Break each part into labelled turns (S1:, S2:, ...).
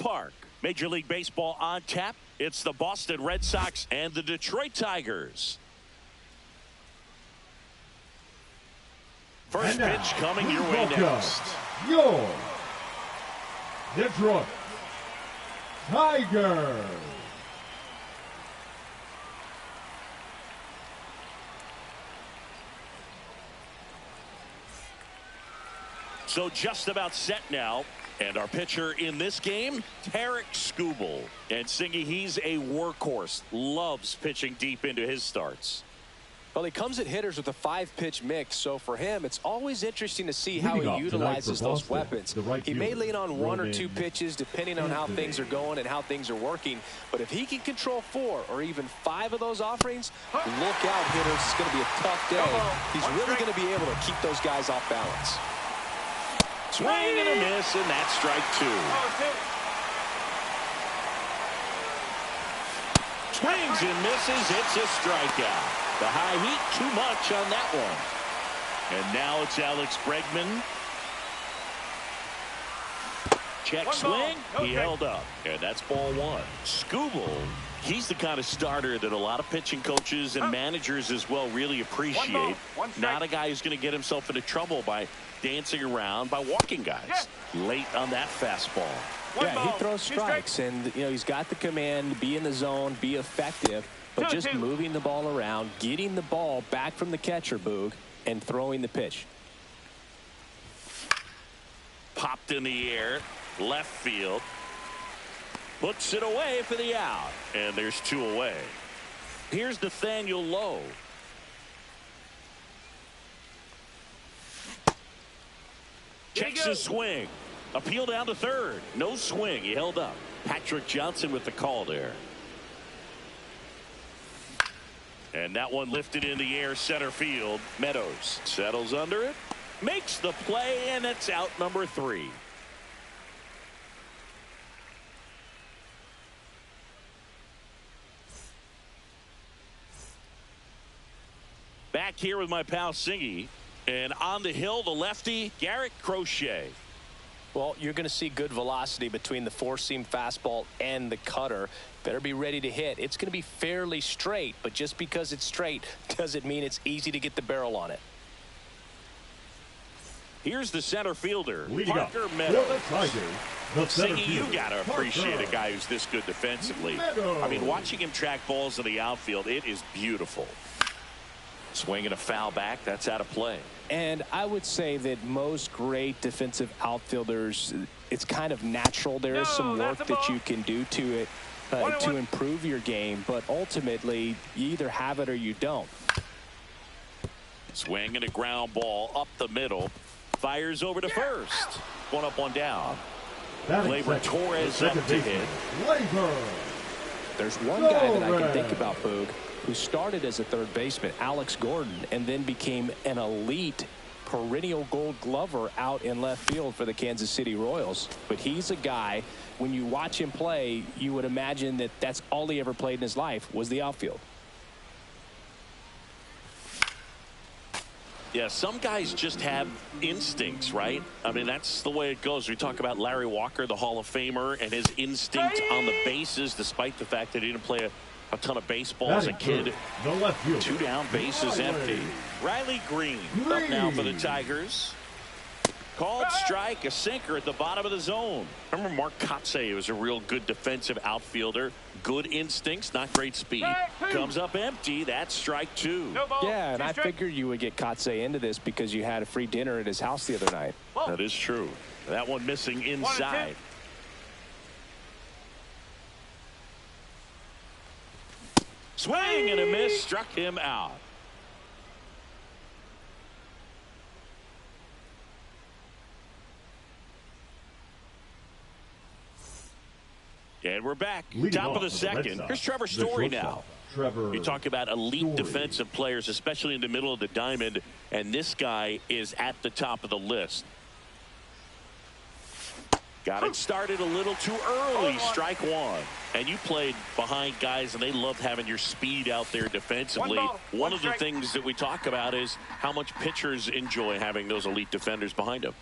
S1: Park. Major League Baseball on tap. It's the Boston Red Sox and the Detroit Tigers. First pitch coming your way next.
S2: Your Detroit Tigers.
S1: So just about set now. And our pitcher in this game, Tarik Skubal. And Singy, he's a workhorse. Loves pitching deep into his starts.
S3: Well, he comes at hitters with a 5-pitch mix, so for him, it's always interesting to see how he utilizes those weapons. He may lean on 1 or 2 pitches depending on how things are going and how things are working, but if he can control 4 or even 5 of those offerings, look out, hitters. It's going to be a tough day. He's really going to be able to keep those guys off balance.
S1: Swing and a miss, and that's strike 2. Swings and misses. It's a strikeout. The high heat, too much on that one. And now it's Alex Bregman. Check swing. He held up. And that's ball 1. Skubal, he's the kind of starter that a lot of pitching coaches and managers as well really appreciate. Not a guy who's going to get himself into trouble by dancing around, by walking guys. Late on that fastball.
S3: Yeah, he throws strikes, and he's got the command to be in the zone, be effective. But just moving the ball around, getting the ball back from the catcher, Boog, and throwing the pitch.
S1: Popped in the air, left field. Puts it away for the out. And there's 2 away. Here's Nathaniel Lowe. Checks his swing. Appeal down to third. No swing. He held up. Patrick Johnson with the call there. And that one lifted in the air, center field. Meadows settles under it, makes the play, and it's out number 3. Back here with my pal Singy, and on the hill, the lefty, Garrett Crochet.
S3: Well, you're going to see good velocity between the 4-seam fastball and the cutter. Better be ready to hit. It's going to be fairly straight, but just because it's straight doesn't mean it's easy to get the barrel on it.
S1: Here's the center fielder, Parker Meadows. Singy, you got to appreciate a guy who's this good defensively. I mean, watching him track balls in the outfield, it is beautiful. Swinging a foul back, that's out of play.
S3: And I would say that most great defensive outfielders, it's kind of natural. There is some work that you can do to it to improve your game, but ultimately you either have it or you don't.
S1: Swinging a ground ball up the middle, fires over to first. 1 up, 1 down. Gleyber Torres up to hit.
S3: There's one guy that I can think about, Boog, who started as a third baseman, Alex Gordon, and then became an elite perennial Gold Glover out in left field for the Kansas City Royals. But he's a guy, when you watch him play, you would imagine that that's all he ever played in his life was the outfield.
S1: Yeah, some guys just have instincts, right? I mean, that's the way it goes. We talk about Larry Walker, the Hall of Famer, and his instinct on the bases, despite the fact that he didn't play a ton of baseball as a kid. 2 down, bases empty. Riley Green up now for the Tigers. Called strike, a sinker at the bottom of the zone. Remember Mark Kotsay was a real good defensive outfielder. Good instincts, not great speed. Comes up empty. That's strike 2.
S3: Yeah, and I figured you would get Kotsay into this because you had a free dinner at his house the other night.
S1: That is true. That one missing inside. Swing and a miss, struck him out. And we're back. Top of the second. Here's Trevor Story now. You talk about elite defensive players, especially in the middle of the diamond, and this guy is at the top of the list. Got it started a little too early. Strike 1. And you played behind guys, and they loved having your speed out there defensively. One of the things that we talk about is how much pitchers enjoy having those elite defenders behind them.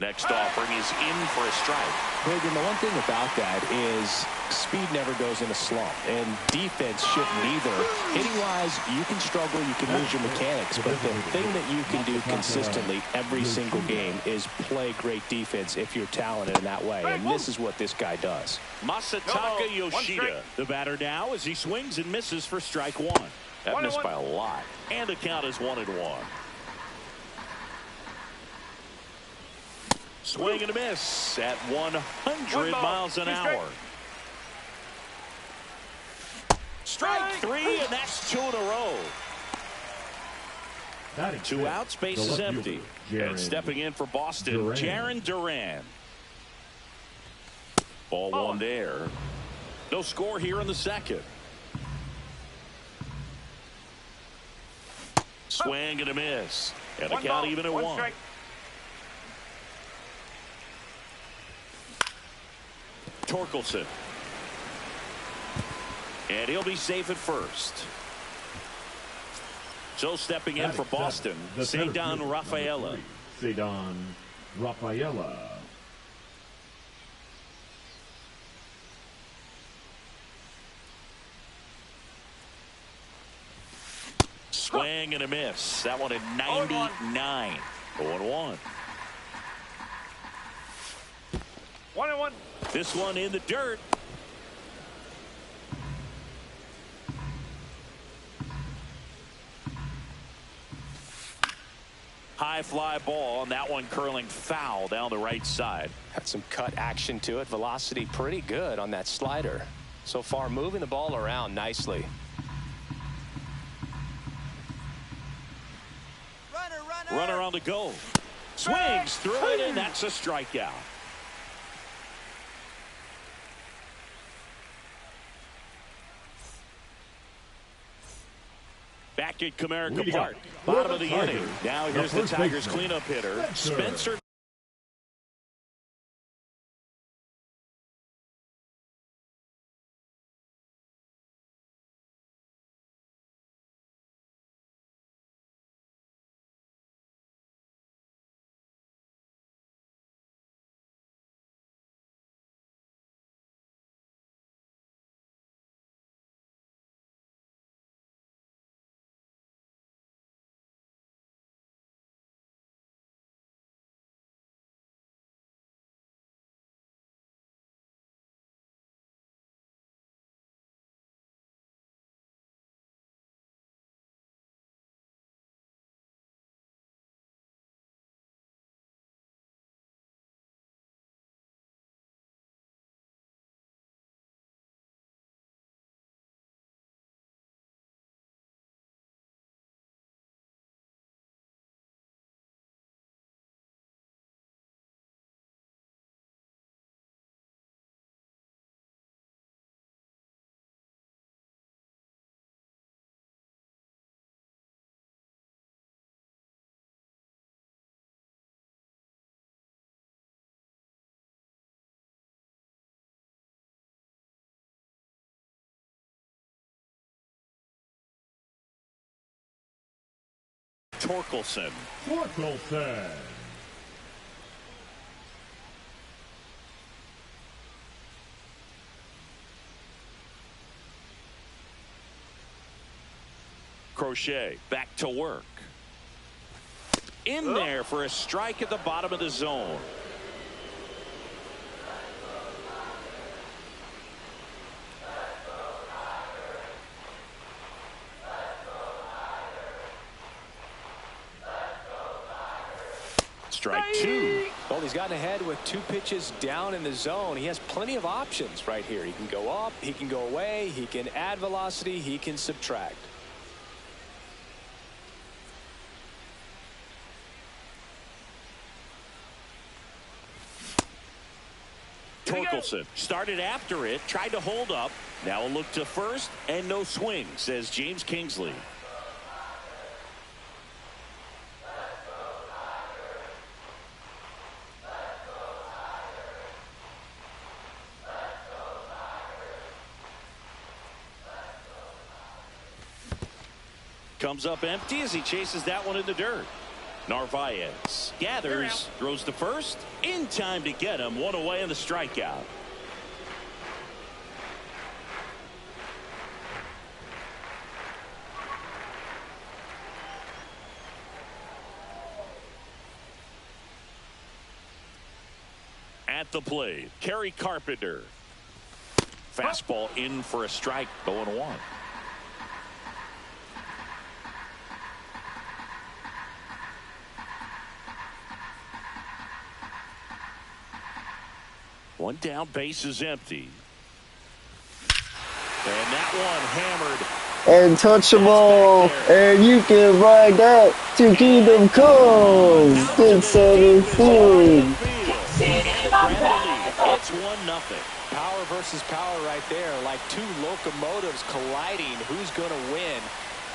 S1: Next offering is in for a strike.
S3: Hagan, the one thing about that is speed never goes in a slump, and defense shouldn't either. Hitting-wise, you can struggle, you can lose your mechanics, but the thing that you can do consistently every single game is play great defense if you're talented in that way, and this is what this guy does.
S1: Masataka Yoshida, the batter now as he swings and misses for strike one. That missed by a lot, and the count is 1-1. Swing and a miss at 100 miles an hour. Strike three, and that's 2 in a row. 2 outs, base is empty. And stepping in for Boston, Jarren Duran. Ball one there. No score here in the second. Swing and a miss. And the count even at 1. Torkelson. And he'll be safe at first. So stepping in for Boston, Ceddanne Rafaela.
S2: Ceddanne Rafaela.
S1: Swing and a miss. That one at 99. 0-1.
S4: 1-1.
S1: This one in the dirt. High fly ball, and that one curling foul down the right side.
S3: Had some cut action to it. Velocity pretty good on that slider. So far, moving the ball around nicely.
S1: Runner on the go. Swings through it, and that's a strikeout. Back at Comerica Park, bottom of the inning. Now here's the Tigers cleanup hitter, Spencer. Torkelson. Crochet back to work. In there for a strike at the bottom of the zone. Strike two.
S3: Well, he's gotten ahead with 2 pitches down in the zone. He has plenty of options right here. He can go up, he can go away, he can add velocity, he can subtract.
S1: Torkelson started after it, tried to hold up. Now a look to first, and no swing, says James Kingsley. Comes up empty as he chases that one in the dirt. Narvaez gathers, throws to first, in time to get him. One away in the strikeout. At the plate, Kerry Carpenter. Fastball in for a strike, 0-1. One down, base is empty. And that one hammered.
S5: And touchable. And you can ride that to Kingdom Come. Good center field.
S1: It's 1-0.
S3: Power versus power right there, like two locomotives colliding. Who's going to win?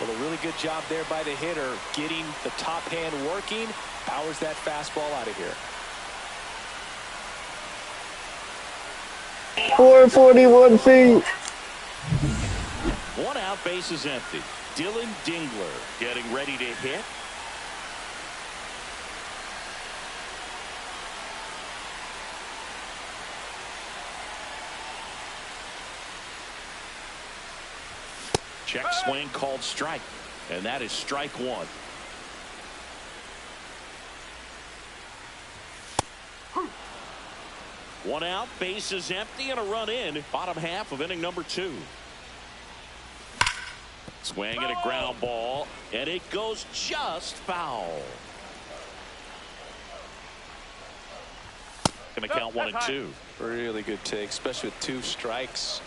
S3: Well, a really good job there by the hitter, getting the top hand working. Powers that fastball out of here.
S5: 441 feet.
S1: One out, base is empty. Dylan Dingler getting ready to hit. Check swing called strike, and that is strike one. One out, base is empty, and a run in. Bottom half of inning number 2. Swing and a ground ball, and it goes just foul. Gonna count 1 and 2.
S3: Really good take, especially with 2 strikes.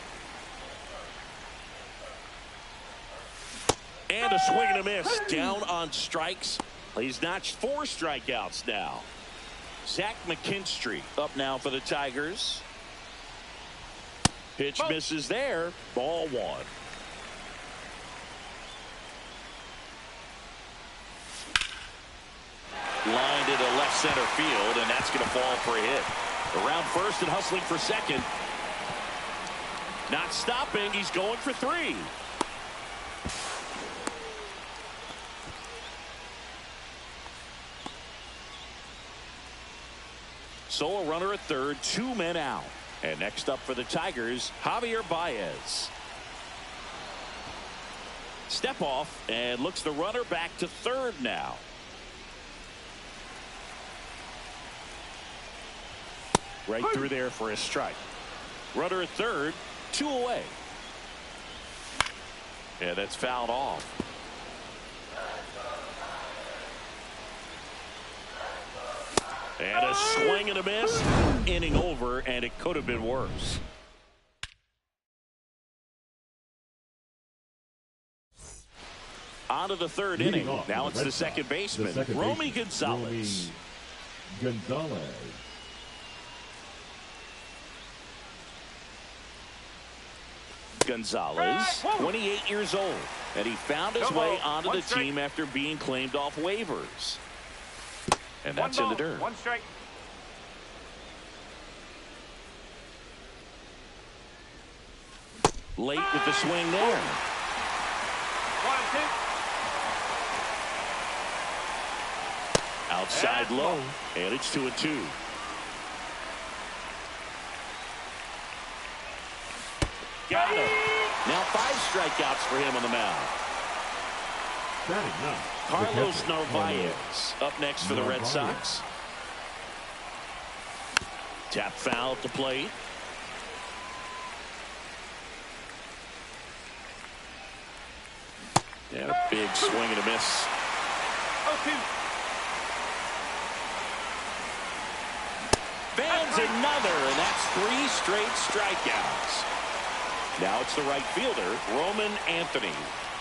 S1: And a swing and a miss. Down on strikes. He's notched 4 strikeouts now. Zach McKinstry up now for the Tigers. Pitch misses there. Ball 1. Lined into left center field, and that's going to fall for a hit. Around first and hustling for second. Not stopping. He's going for 3. So a runner at third, 2 men out. And next up for the Tigers, Javier Baez. Step off and looks the runner back to third now. Right through there for a strike. Runner at third, 2 away. Yeah, that's fouled off. And a swing and a miss. Inning over, and it could have been worse. On to the third inning. Now it's the second baseman, Romy Gonzalez. Gonzalez, 28 years old, and he found his way onto the team after being claimed off waivers. And that's in the dirt.
S4: 1 strike.
S1: Late with the swing there.
S4: 1 and 2.
S1: Outside low, and it's 2 and 2. Got him. Now 5 strikeouts for him on the mound. Carlos Narvaez up next for the Red Sox. Tap foul at the plate. And a big swing and a miss.
S4: 0-2.
S1: Fans another, and that's 3 straight strikeouts. Now it's the right fielder, Roman Anthony.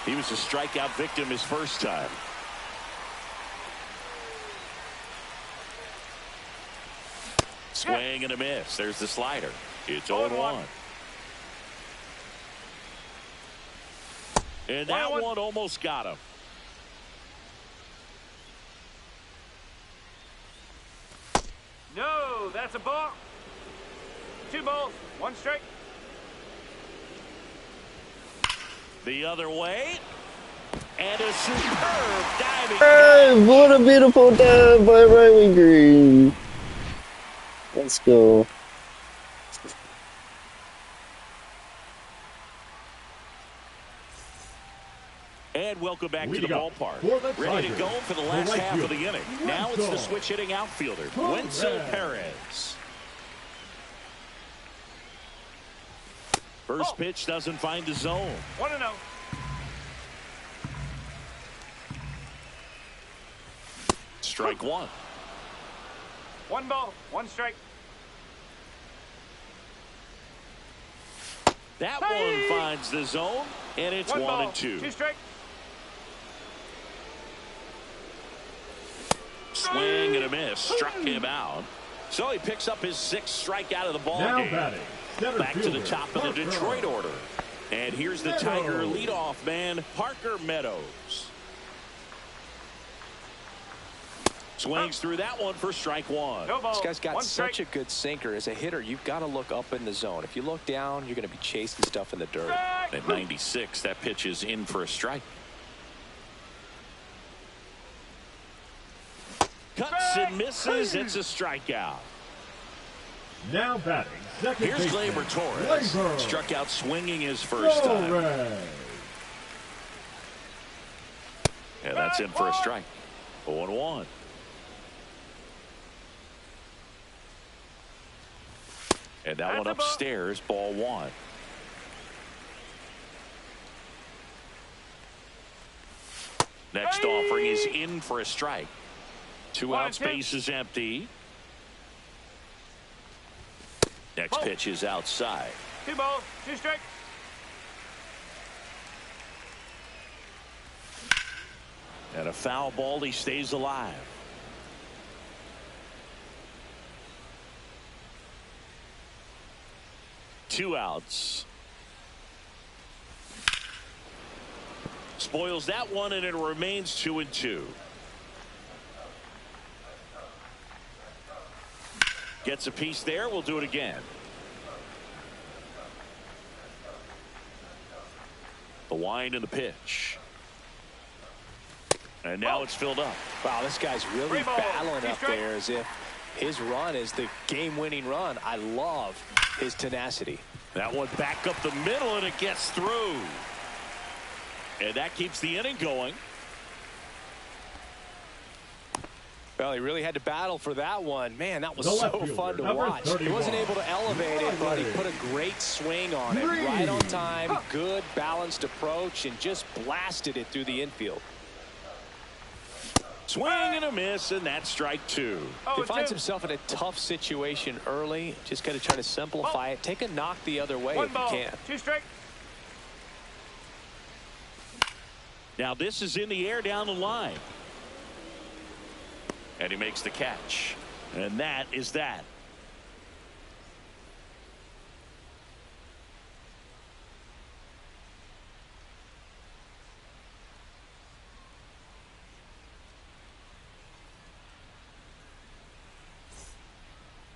S1: He was a strikeout victim his first time. Swing and a miss. There's the slider. It's 0-1. And that one almost got him.
S4: No, that's a ball. 2 balls, 1 strike.
S1: The other way. And a superb diving
S5: Hey,
S1: catch.
S5: what a beautiful dive by Riley Green. Let's go.
S1: And welcome back to the ballpark.
S2: Ready
S1: to go for the last half of the inning. Now it's the switch hitting outfielder, Wenzel Perez. First pitch doesn't find the zone.
S4: 1-0.
S1: Strike one.
S4: 1 ball, 1 strike.
S1: That one finds the zone, and it's
S4: 1 ball,
S1: 1-2.
S4: 2 strike.
S1: Swing and a miss. Struck him out. So he picks up his 6th strikeout of the ball game. Back to the top of the Detroit order. And here's the Tiger leadoff man, Parker Meadows. Swings through that one for strike one.
S4: No ball,
S3: This guy's got
S4: 1 strike.
S3: such a good sinker. As a hitter, you've got to look up in the zone. If you look down, you're going to be chasing stuff in the dirt.
S1: At 96, that pitch is in for a strike. Cuts and misses. It's a strikeout.
S2: Now batting, second
S1: Here's
S2: baseman,
S1: Gleyber Torres.
S2: Gleyber
S1: Struck out swinging his first time.
S2: Torres.
S1: And that's in for a strike. 0-1. And that one upstairs, ball one. Next offering is in for a strike. 2 outs, base is empty. Next pitch is outside.
S4: 2 balls, 2 strikes.
S1: And a foul ball, he stays alive. Two outs. Spoils that one, and it remains 2-2. Gets a piece there. We'll do it again. The wind and the pitch. And now it's filled up.
S3: Wow, this guy's really battling up there as if his run is the game-winning run. I love his tenacity.
S1: That one back up the middle, and it gets through. And that keeps the inning going.
S3: Well, he really had to battle for that one. Man, that was
S2: The
S3: so
S2: left fielder,
S3: fun to
S2: number
S3: watch. He
S2: 31.
S3: wasn't able to elevate it, but he put a great swing on it. Right on time, good balanced approach, and just blasted it through the infield.
S1: Swing and a miss, and that's strike two.
S3: He finds himself in a tough situation early. Just got to try to simplify it. Take a knock the other way
S4: 1
S3: if
S4: ball,
S3: you can.
S4: 2 strikes.
S1: Now this is in the air down the line. And he makes the catch. And that is that.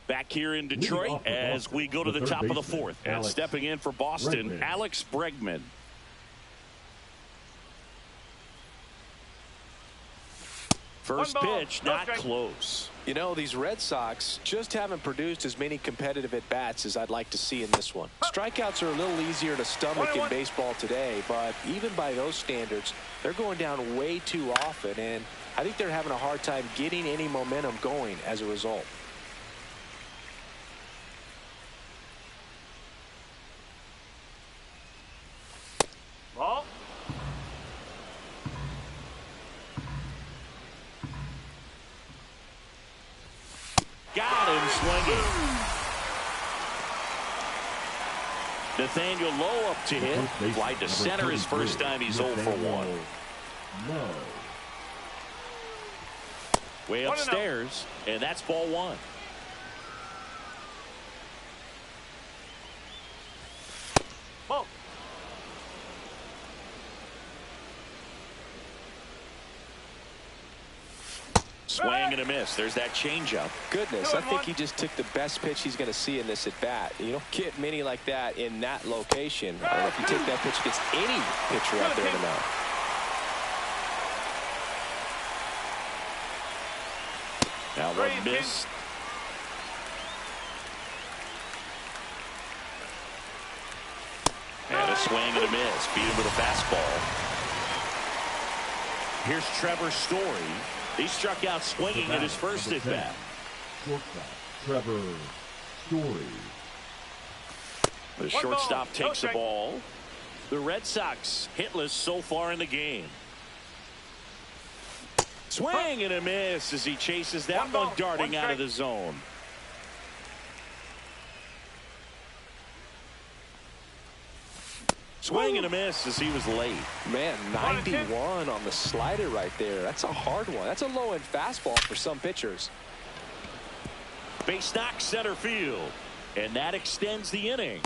S1: Back here in Detroit as we go to the top of the fourth. And stepping in for Boston, Alex Bregman. First pitch, not close.
S3: You know, these Red Sox just haven't produced as many competitive at-bats as I'd like to see in this one. Strikeouts are a little easier to stomach in baseball today, but even by those standards, they're going down way too often, and I think they're having a hard time getting any momentum going as a result.
S4: Ball.
S1: Got him swinging. Nathaniel Lowe up to hit. Fly to center his first time. He's 0 for 1.
S2: No.
S1: Way upstairs, and that's ball one.
S4: Ball.
S1: Swing and a miss. There's that changeup.
S3: Goodness, I think he just took the best pitch he's going to see in this at-bat. You don't get many like that in that location. I don't know if you take that pitch against any pitcher out there in the mound.
S1: Now one missed. And a swing and a miss. Beat him with a fastball. Here's Trevor Story. He struck out swinging at his first at bat.
S2: Shortstop Trevor Story.
S1: The shortstop takes the ball. The Red Sox hitless so far in the game. Swing and a miss as he chases that one darting out of the zone. Swing and a miss as he was late.
S3: Man, 91 on the slider right there. That's a hard one. That's a low-end fastball for some pitchers.
S1: Base knock center field. And that extends the inning.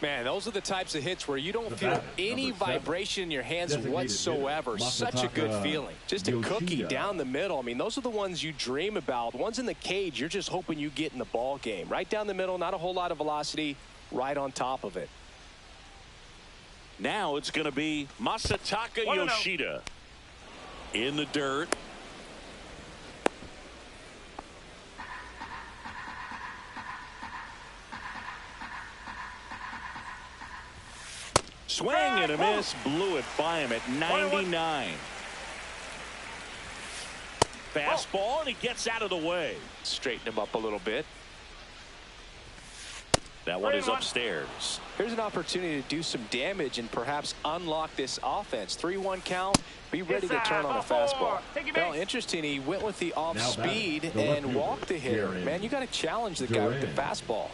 S3: Man, those are the types of hits where you don't feel any vibration in your hands whatsoever. Such a good feeling. Just a cookie down the middle. I mean, those are the ones you dream about. The ones in the cage, you're just hoping you get in the ball game. Right down the middle, not a whole lot of velocity. Right on top of it.
S1: Now it's going to be Masataka Yoshida in the dirt. Swing and a miss, blew it by him at 99. Fastball, and he gets out of the way.
S3: Straighten him up a little bit.
S1: That one is upstairs.
S3: Here's an opportunity to do some damage and perhaps unlock this offense. 3-1 count. Be ready to turn on a fastball. Well, interesting. He went with the off speed and walked the hitter. Man, you got to challenge the guy with the fastball.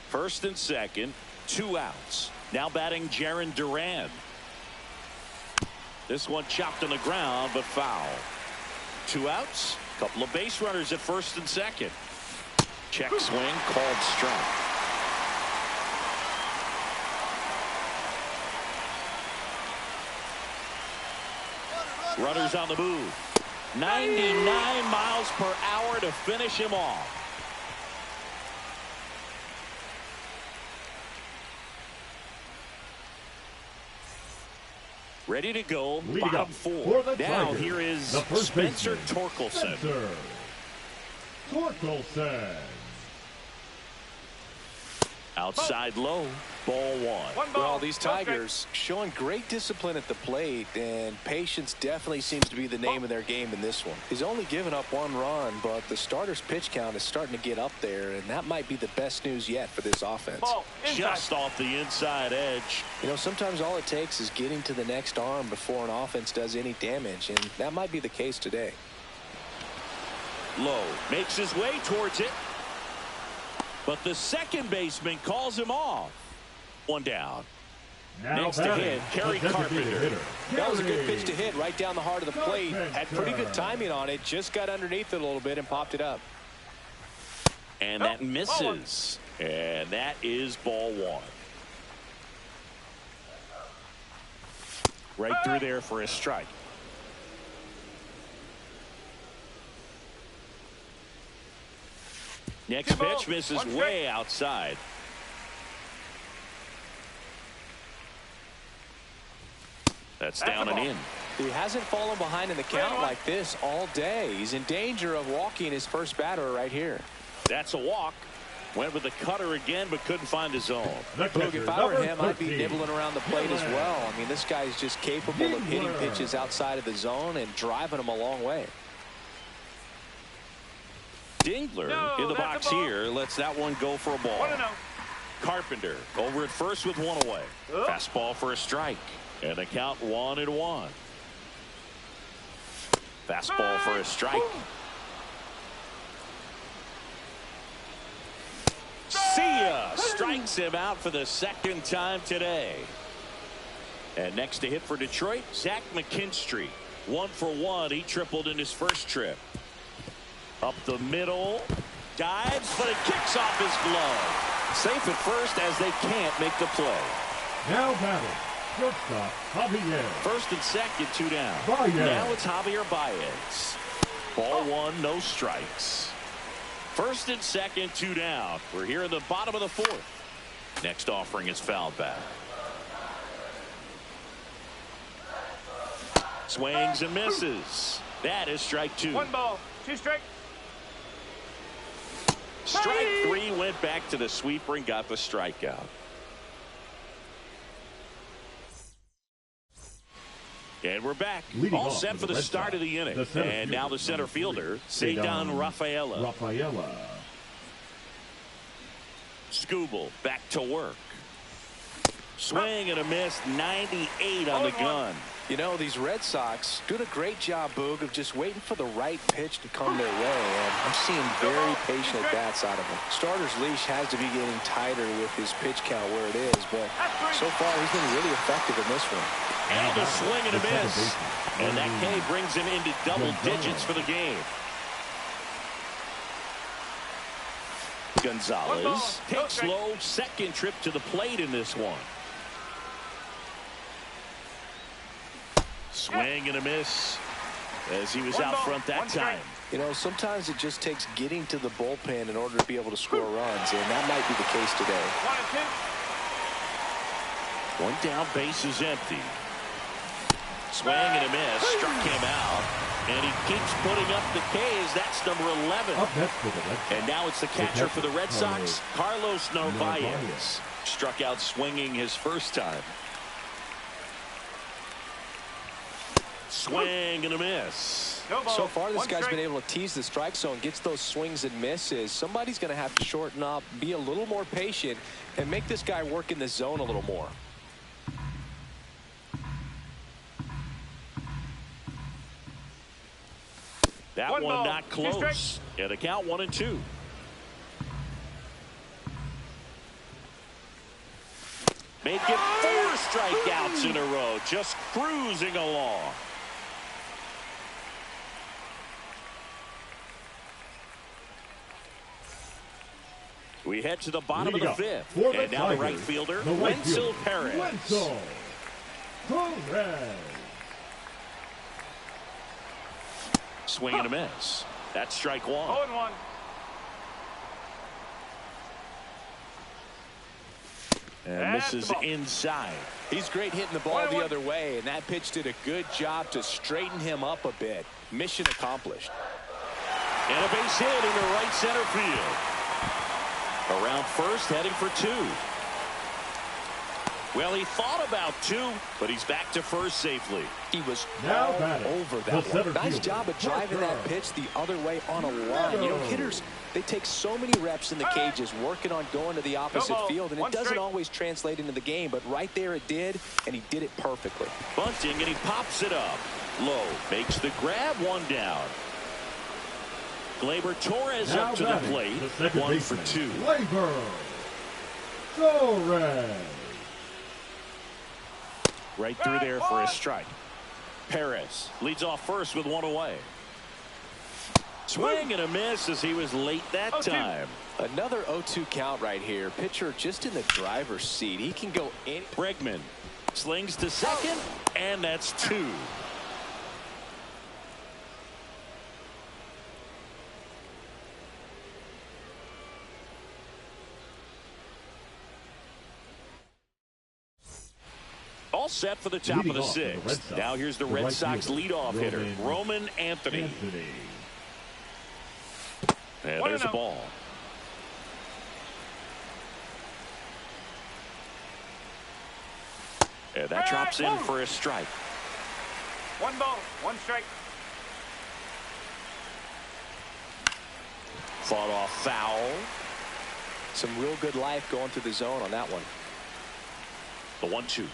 S1: First and second, 2 outs. Now batting Jarren Duran. This one chopped on the ground, but foul. 2 outs. Couple of base runners at first and second. Check swing, called strike. Runners on the move. 99 miles per hour to finish him off. Ready to go. Bottom 4. Now here is Spencer Torkelson. Outside low. Ball 1.
S3: Well, these Tigers showing great discipline at the plate, and patience definitely seems to be the name of their game in this one. He's only given up 1 run, but the starter's pitch count is starting to get up there, and that might be the best news yet for this offense.
S1: Just off the inside edge.
S3: You know, sometimes all it takes is getting to the next arm before an offense does any damage, and that might be the case today.
S1: Low makes his way towards it, but the second baseman calls him off. 1 down. Next to hit, Kerry Carpenter.
S3: That was a good pitch to hit right down the heart of the plate. Had pretty good timing on it. Just got underneath it a little bit and popped it up.
S1: And that misses. And that is ball 1. Right through there for a strike. Next pitch misses way outside. That's down and in.
S3: He hasn't fallen behind in the count like this all day. He's in danger of walking his first batter right here.
S1: That's a walk. Went with the cutter again, but couldn't find his zone.
S3: Look, if I were him, I'd be nibbling around the plate as well. I mean, this guy's just capable of hitting pitches outside of the zone and driving them a long way.
S1: Dingler in the box here lets that one go for a ball. Carpenter over at first with 1 away. Fastball for a strike. And the count 1-1. Fastball for a strike. See ya! Strikes him out for the 2nd time today. And next to hit for Detroit, Zach McKinstry. 1 for 1. He tripled in his first trip. Up the middle. Dives, but it kicks off his glove. Safe at first as they can't make the play.
S2: Now batting. Shortstop, Javier.
S1: First and second, 2 down.
S2: Baez.
S1: Now it's Javier Baez. Ball 1, no strikes. First and second, 2 down. We're here in the bottom of the 4th. Next offering is fouled back. Swings and misses. That is strike 2.
S4: 1 ball, 2 strikes.
S1: Strike 3 went back to the sweeper and got the strikeout. And we're back.
S2: Leading
S1: all
S2: off
S1: set for the
S2: Red
S1: start
S2: Sox,
S1: of the inning. And now the center fielder, Ceddanne Rafaela. Skubal back to work. Swing and a miss, 98 on the gun.
S3: You know, these Red Sox doing a great job, Boog, of just waiting for the right pitch to come their way. And I'm seeing very patient at-bats out of him. Starter's leash has to be getting tighter with his pitch count where it is, but so far he's been really effective in this one.
S1: And a swing and a miss. And that K brings him into double digits for the game. Gonzalez takes low, second trip to the plate in this one. Swing and a miss as he was out front that time.
S3: You know, sometimes it just takes getting to the bullpen in order to be able to score runs, and that might be the case today.
S1: 1 down, base is empty. Swing and a miss, struck him out, and he keeps putting up the Ks. That's number 11. And now it's the catcher for the Red Sox, Carlos Narvaez. Struck out swinging his first time. Swing and a miss.
S3: So far, this guy's been able to tease the strike zone, gets those swings and misses. Somebody's going to have to shorten up, be a little more patient, and make this guy work in the zone a little more.
S1: That one not close. Yeah, the count 1-2. Make it 4 strikeouts in a row, just cruising along. We head to the bottom of the 5th, and now the right fielder, Wenceel Perez. Swing and a miss. That's strike 1.
S4: 0-1.
S1: And this is inside.
S3: He's great hitting the ball the other way, and that pitch did a good job to straighten him up a bit. Mission accomplished.
S1: And a base hit into right center field. Around first, heading for 2. Well, he thought about 2, but he's back to first safely.
S3: He was all over that one. Nice job of driving that pitch the other way on a line. You know, hitters, they take so many reps in the cages working on going to the opposite field, and it doesn't always translate into the game, but right there it did, and he did it perfectly.
S1: Bunting, and he pops it up. Low, makes the grab, 1 down. Gleyber Torres up to the plate, 1 for 2.
S2: Gleyber Torres.
S1: Right through there for a strike. Perez leads off first with 1 away. Swing and a miss as he was late that time.
S3: Another 0-2 count right here. Pitcher just in the driver's seat. He can go in.
S1: Bregman slings to second, and that's 2. All set for the top of the 6th. Now here's the Red Sox leadoff hitter, Roman Anthony. And there's the ball. And that drops in for a strike.
S4: 1 ball, 1 strike.
S1: Fought off foul.
S3: Some real good life going through the zone on that one.
S1: The 1-2.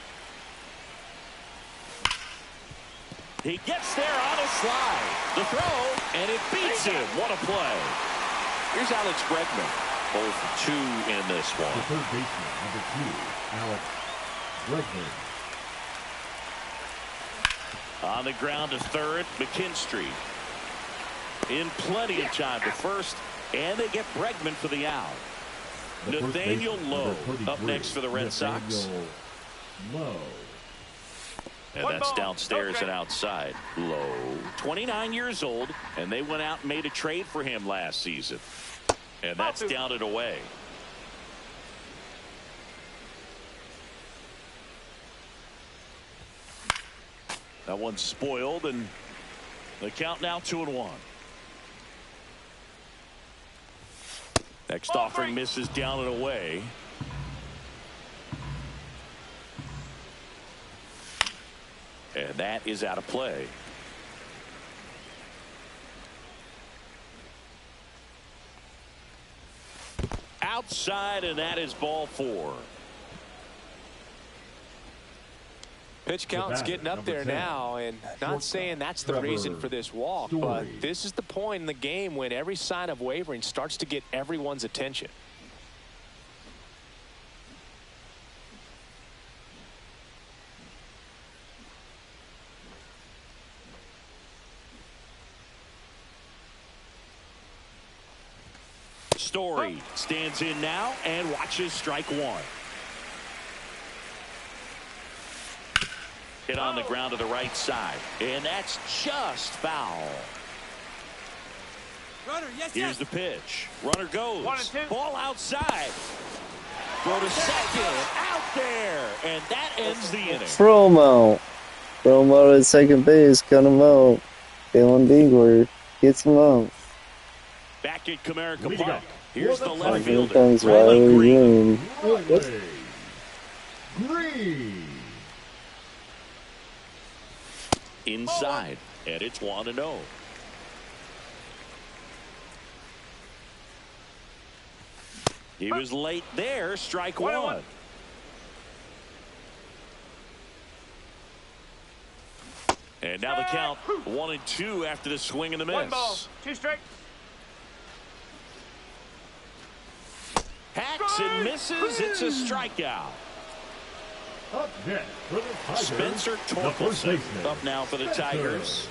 S1: He gets there on a slide. The throw, and it beats him. What a play. Here's Alex Bregman. 0 for 2 in this one.
S2: The third baseman, number 2, Alex Bregman.
S1: On the ground to third, McKinstry. In plenty of time to first, and they get Bregman for the out. Nathaniel Lowe up next for the Red Sox.
S2: Lowe.
S1: And that's downstairs and outside. Lowe, 29 years old, and they went out and made a trade for him last season. And that's down and away. That one's spoiled, and The count now 2-1. Next offering misses down and away. And that is out of play. Outside, and that is ball 4.
S3: Pitch count's getting up there now, and not saying that's the reason for this walk, but this is the point in the game when every sign of wavering starts to get everyone's attention.
S1: Story stands in now and watches strike 1. Hit on the ground to the right side, and that's just foul.
S4: Runner, yes,
S1: Here's the pitch. Runner goes.
S4: 1-2.
S1: Ball outside. Throw to second. Out there. And that ends the inning.
S5: Throw him out. Throw him out at second base. Cut him out. Dylan Dingler gets him out.
S1: Back at Comerica Park. Here's the left
S5: Here
S1: fielder.
S5: comes
S1: Riley
S5: Riley
S1: Green.
S5: Green.
S2: Green.
S1: Inside. And it's 1-0. He was late there. Strike 1. And now the count 1-2 after the swing and the miss.
S4: 1 ball, 2 strikes.
S1: Hacks and misses. It's a strikeout.
S2: Up next for the Tigers,
S1: Spencer
S2: the first
S1: Torkelson
S2: baseman,
S1: up now for the Tigers.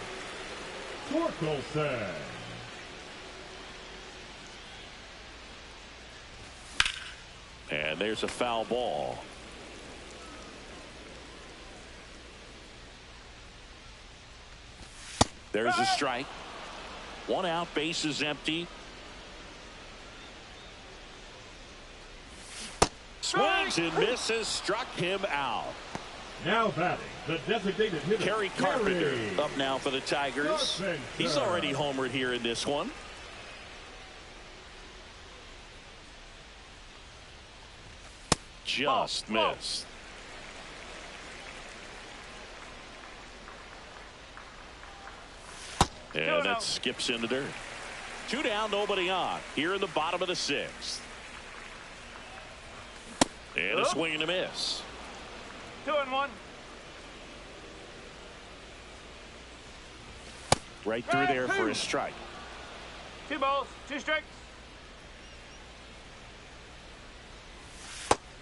S2: Torkelson.
S1: And there's a foul ball. There's a strike. 1 out, base is empty. Swings and misses, struck him out.
S2: Now batting, the designated hitter,
S1: Kerry Carpenter up now for the Tigers.
S2: Carpenter.
S1: He's already homered here in this one. Just missed. And that skips in the dirt. 2 down, nobody on. Here in the bottom of the 6th. And a swing and a miss.
S4: 2-1.
S1: Right through there for a strike.
S4: 2 balls, 2 strikes.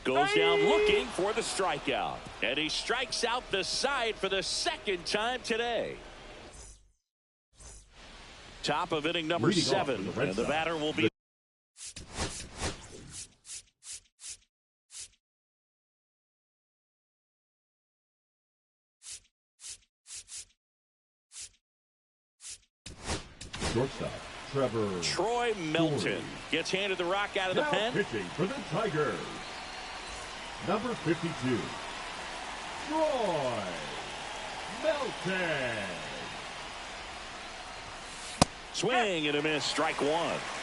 S1: Goes down looking for the strikeout. And he strikes out the side for the 2nd time today. Top of inning number 7. And the batter will be.
S2: Shortstop, Trevor.
S1: Troy Melton
S2: Story.
S1: gets handed the rock out of the
S2: Now
S1: pen.
S2: pitching for the Tigers, number 52, Troy Melton.
S1: Swing and a miss, strike 1.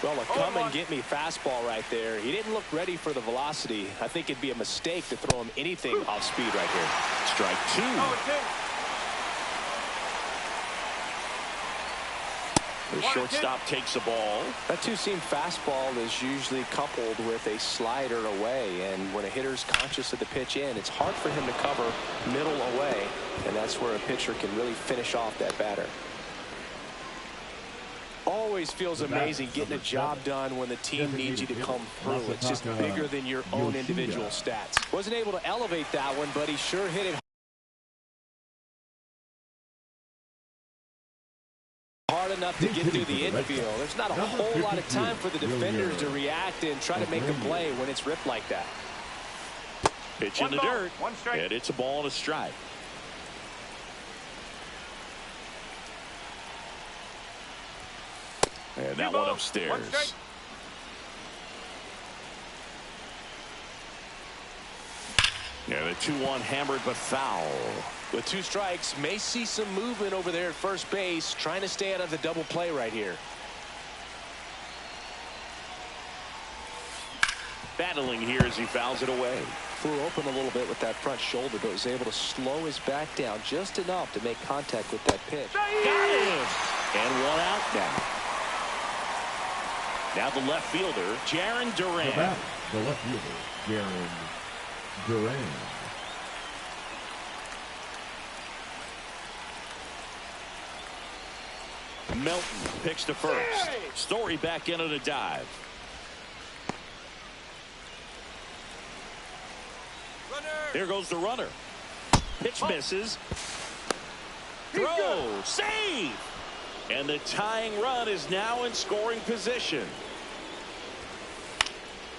S3: Well, a come and get me fastball right there. He didn't look ready for the velocity. I think it'd be a mistake to throw him anything off speed right here.
S1: Strike 2.
S4: 0-2.
S1: The shortstop takes the ball.
S3: That 2-seam fastball is usually coupled with a slider away, and when a hitter's conscious of the pitch in, it's hard for him to cover middle away, and that's where a pitcher can really finish off that batter. Always feels amazing getting a job done when the team needs you to come through. It's just bigger than your own individual stats. Wasn't able to elevate that one, but he sure hit it hard enough to get through the infield. There's not a whole lot of time for the defenders to react and try to make a play when it's ripped like that.
S1: Pitch in the
S4: ball,
S1: dirt.
S4: 1 strike.
S1: And it's a ball and a strike. And that one upstairs.
S4: 1 strike.
S1: Yeah, the 2-1 hammered but foul.
S3: With 2 strikes, may see some movement over there at first base, trying to stay out of the double play right here.
S1: Battling here as he fouls it away.
S3: Flew open a little bit with that front shoulder, but was able to slow his back down just enough to make contact with that pitch.
S1: Got him! And 1 out now. Now the left fielder, Jarren Duran.
S2: The left fielder, Jarren Duran.
S1: Melton picks to first. Story back in on a dive. Here goes the runner. Pitch misses. Throw. Save. And the tying run is now in scoring position.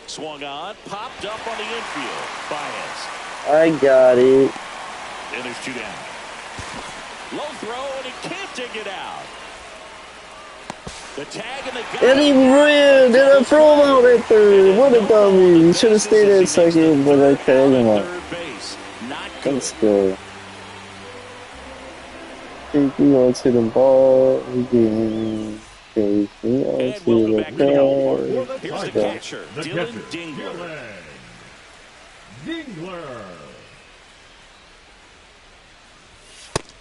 S1: Swung on. Popped up on the infield. Baez.
S5: I got it.
S1: And there's 2 down. Low throw, and he can't dig it out. The tag and the guy.
S5: And he ran. Did I throw him out at third? What a dummy. He should have stayed at second, but I tagged him out. Let's go. Take me onto the ball again. Take me onto the ball.
S1: Here's the catcher, Dylan
S2: Dingler.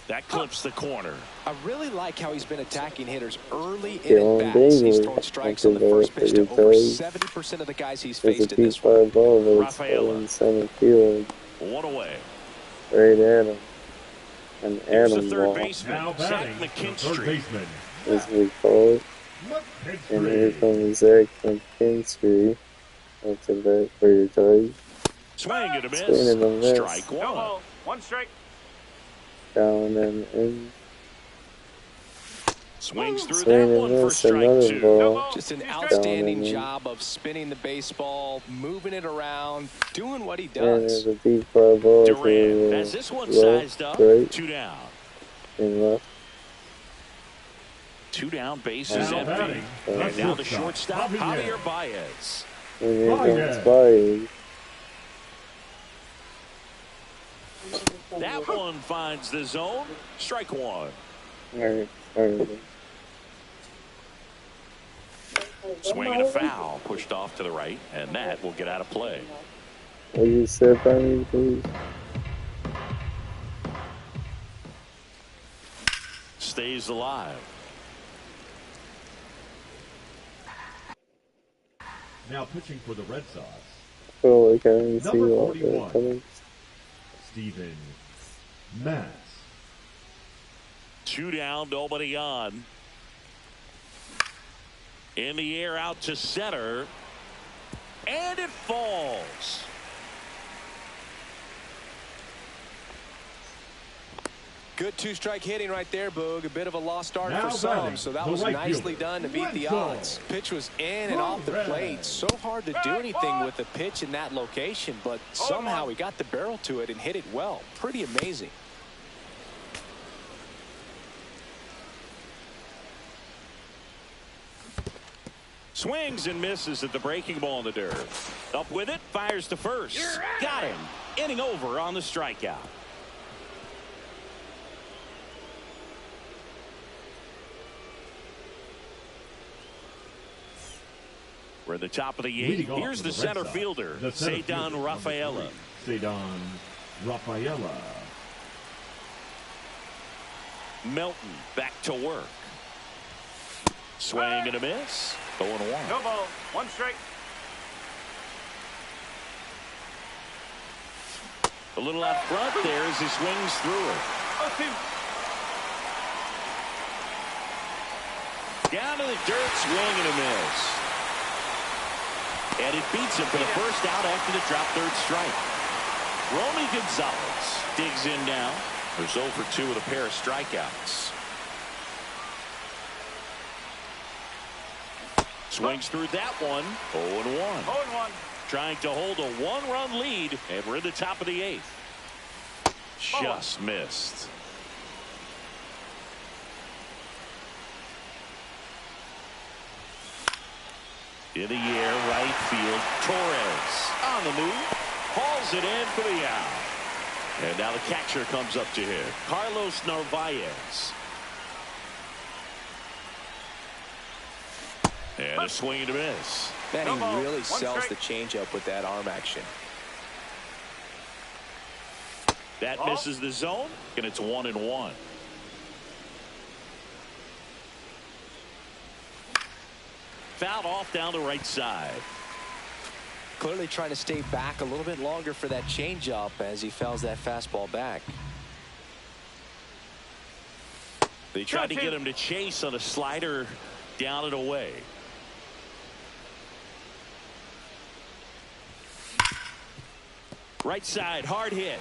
S1: That clips the corner.
S3: I really like how he's been attacking hitters early in at-bats. He's thrown strikes on the first pitch to over 70% of the guys he's faced in this one.
S5: Rafaela in center field.
S1: 1 away.
S5: Right at him. And
S1: Here's the
S5: Adam
S1: third
S5: Wall
S1: baseman,
S2: Now
S1: Zach
S2: batting, the third
S1: McKinstry.
S2: baseman,
S5: as we call it. And here
S2: McKinstry.
S5: comes Zach McKinstry. That's a bat for your target.
S1: Swing and a miss.
S5: Swing and a miss.
S1: Strike
S4: No
S1: 1.
S4: ball. 1 strike.
S5: Down and in.
S1: Swings through
S5: Swing
S1: that
S5: and
S1: one for
S5: miss.
S1: strike
S5: Another
S1: 2.
S5: ball.
S3: Just an
S4: Down
S3: outstanding
S5: and in.
S3: job of spinning the baseball, moving it around, doing what he
S5: And
S3: does.
S5: there's a deep fly ball
S1: Duran
S5: to
S1: has this one
S5: left,
S1: sized up.
S5: right,
S1: 2 down.
S5: and left.
S1: 2 down, bases
S2: Now
S1: empty.
S2: batting,
S1: And now the
S2: shortstop,
S1: shortstop, Javier Baez.
S5: And here
S2: Baez.
S5: comes Baez.
S1: That one finds the zone. Strike 1.
S5: Alright, alright.
S1: Swing and a foul. Pushed off to the right, and that will get out of play.
S5: What you said by me, please?
S1: Stays alive.
S2: Now pitching for the Red Sox,
S5: Feel like I didn't see
S2: Number
S5: all that
S2: 41.
S5: coming.
S2: Steven Matz.
S1: 2 down, nobody on. In the air, out to center. And it falls.
S3: Good 2-strike hitting right there, Boog. A bit of a lost start
S2: Now
S3: for some,
S2: batting,
S3: so that
S2: the
S3: was
S2: right
S3: nicely
S2: fielder,
S3: done to beat the
S2: Renzo.
S3: odds. Pitch was in and off the plate. So hard to do anything with the pitch in that location, but somehow he got the barrel to it and hit it well. Pretty amazing.
S1: Swings and misses at the breaking ball in the dirt. Up with it, fires to first. Got him. Inning over on the strikeout. We're at the top of the 8th.
S2: Leading off
S1: Here's
S2: for
S1: the
S2: Red
S1: center
S2: Sox,
S1: fielder,
S2: the center
S1: Cedon
S2: fielder, number
S1: Rafaela.
S2: 3, Cedon Rafaela.
S1: Melton back to work. Swing and a miss. 0-1.
S4: No ball. 1 strike.
S1: A little out front there as he swings through it.
S4: 0-2.
S1: Down to the dirt, swing and a miss. And it beats him for the first out after the drop third strike. Romy Gonzalez digs in now. There's 0 for 2 with a pair of strikeouts. Swings through that one. 0-1.
S4: 0-1.
S1: Trying to hold a 1-run lead, and we're at the top of the 8th. Just missed. In the air, right field. Torres on the move. Hauls it in for the out. And now the catcher comes up to hit. Carlos Narvaez. And a swing and a miss.
S3: Man, he really sells the changeup with that arm action.
S1: That misses the zone, and it's 1-1. Fouled off down the right side.
S3: Clearly trying to stay back a little bit longer for that changeup as he fouls that fastball back.
S1: They tried to get him to chase on a slider down and away. Right side, hard hit.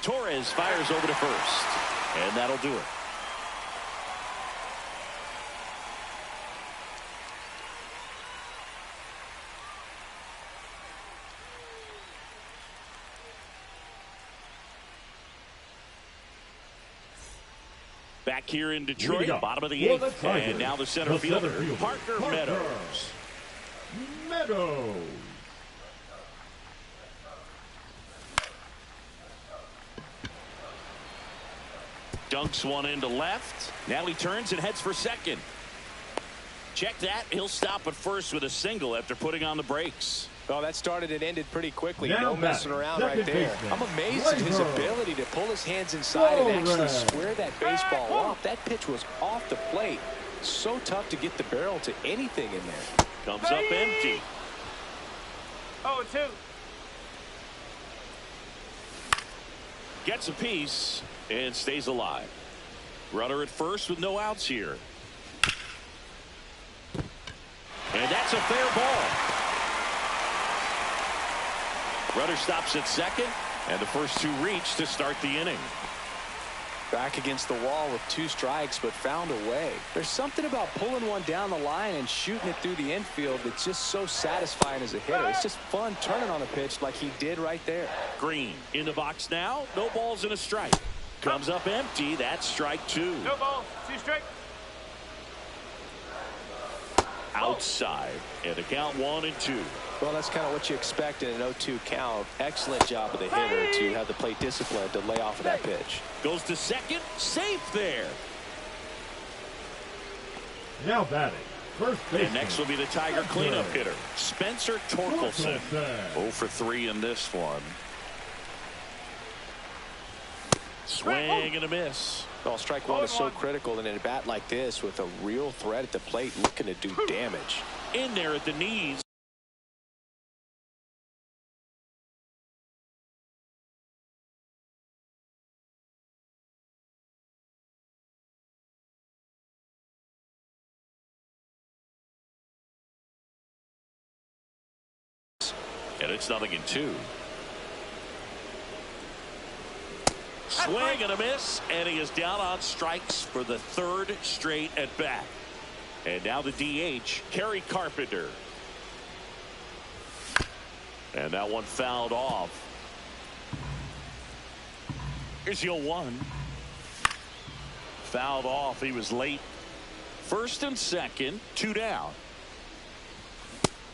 S1: Torres fires over to first, and that'll do it. Back here in Detroit, bottom of the 8th, and now the center fielder, Parker Meadows. Dunks one into left. Now he turns and heads for second. Check that. He'll stop at first with a single after putting on the brakes.
S3: Oh, that started and ended pretty quickly. No messing around right there. I'm amazed at his ability to pull his hands inside and actually square that baseball off. That pitch was off the plate. So tough to get the barrel to anything in there.
S1: Comes up empty.
S4: 0-2.
S1: Gets a piece and stays alive. Runner at first with no outs here. And that's a fair ball. Runner stops at second, and the first two reach to start the inning.
S3: Back against the wall with 2 strikes, but found a way. There's something about pulling one down the line and shooting it through the infield that's just so satisfying as a hitter. It's just fun turning on a pitch like he did right there.
S1: Green in the box now. No balls and a strike. Comes up empty. That's strike 2.
S4: No balls, 2 strikes.
S1: Outside, and the count 1-2.
S3: Well, that's kind of what you expect in an 0-2 count. Excellent job of the hitter to have the plate discipline to lay off of that pitch.
S1: Goes to second, safe there.
S2: Now batting, first base.
S1: And next will be the Tiger cleanup hitter, Spencer Torkelson. 0 for 3 in this one. Swing and a miss.
S3: Well, strike one is so critical in a bat like this with a real threat at the plate looking to do damage.
S1: In there at the knees. And it's 0-2. Swing and a miss, and he is down on strikes for the 3rd straight at bat. And now the DH, Kerry Carpenter. And that one fouled off. Here's 0-1. Fouled off. He was late. First and second, 2 down.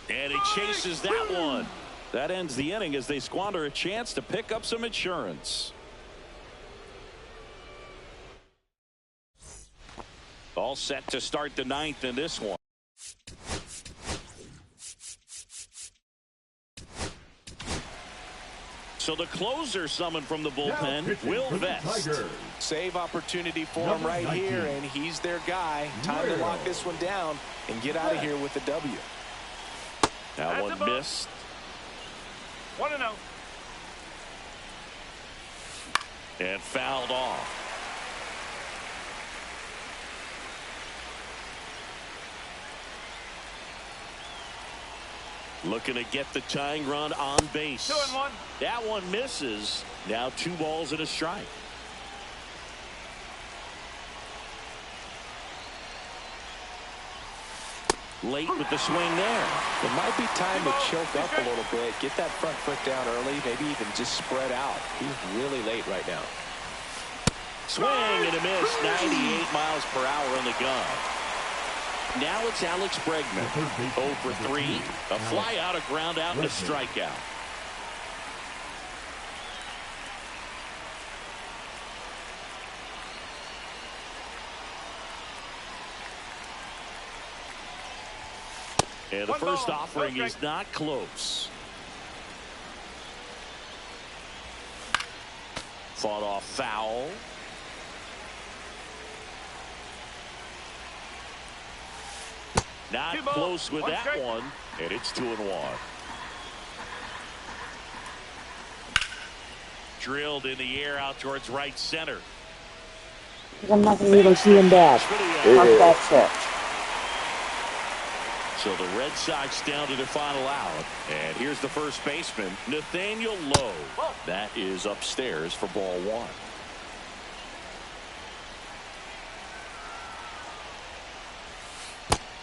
S1: And he chases that one. That ends the inning as they squander a chance to pick up some insurance. All set to start the 9th in this one. So the closer summoned from the bullpen, Will Vest.
S3: Save opportunity for him right here, and he's their guy. Time to lock this one down and get out of here with the W.
S1: That one missed.
S4: 1-0.
S1: And fouled off. Looking to get the tying run on base.
S4: 2-1.
S1: That one misses. Now 2 balls and a strike. Late with the swing there.
S3: It might be time to choke up a little bit, get that front foot down early, maybe even just spread out. He's really late right now.
S1: Swing and a miss. 98 miles per hour on the gun. Now it's Alex Bregman. 0 for 3. A fly out, a ground out, and a strikeout. And the first offering is not close. Fought off foul. Not close with that one, and it's 2-1. Drilled in the air out towards right center.
S6: I'm not going to even see him back. That catch.
S1: So the Red Sox down to their final out. And here's the first baseman, Nathaniel Lowe. That is upstairs for ball one.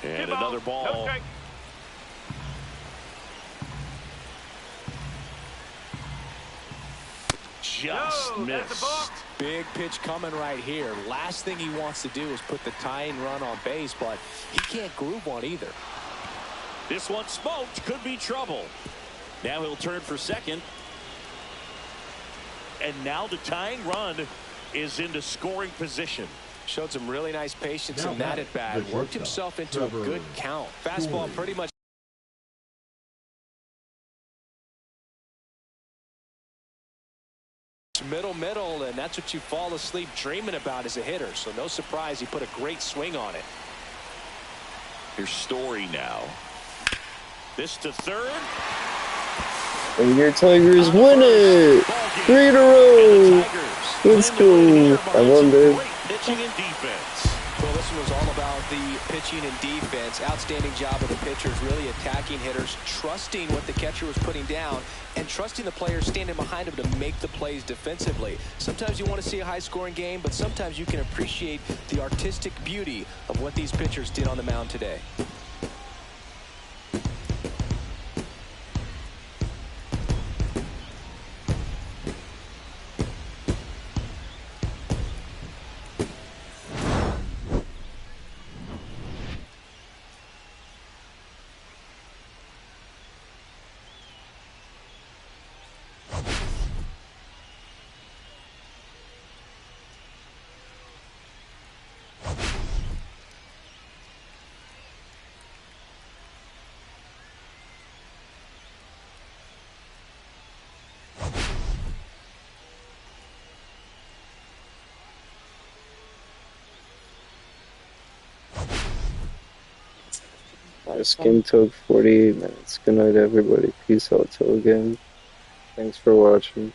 S1: And another ball. Just missed.
S3: Big pitch coming right here. Last thing he wants to do is put the tying run on base, but he can't groove one either.
S1: This one smoked. Could be trouble. Now he'll turn for second. And now the tying run is into scoring position.
S3: Showed some really nice patience in that at bat. Worked himself into a good count. Fastball pretty much middle, and that's what you fall asleep dreaming about as a hitter. So no surprise he put a great swing on it.
S1: Here's Story now. This to third.
S5: And your Tigers win it! 3 in a row! Let's go! I won, dude.
S1: Pitching and defense.
S3: Well, this one was all about the pitching and defense. Outstanding job of the pitchers, really attacking hitters, trusting what the catcher was putting down, and trusting the players standing behind him to make the plays defensively. Sometimes you want to see a high-scoring game, but sometimes you can appreciate the artistic beauty of what these pitchers did on the mound today.
S5: This game took 48 minutes. Good night, everybody. Peace out till again. Thanks for watching.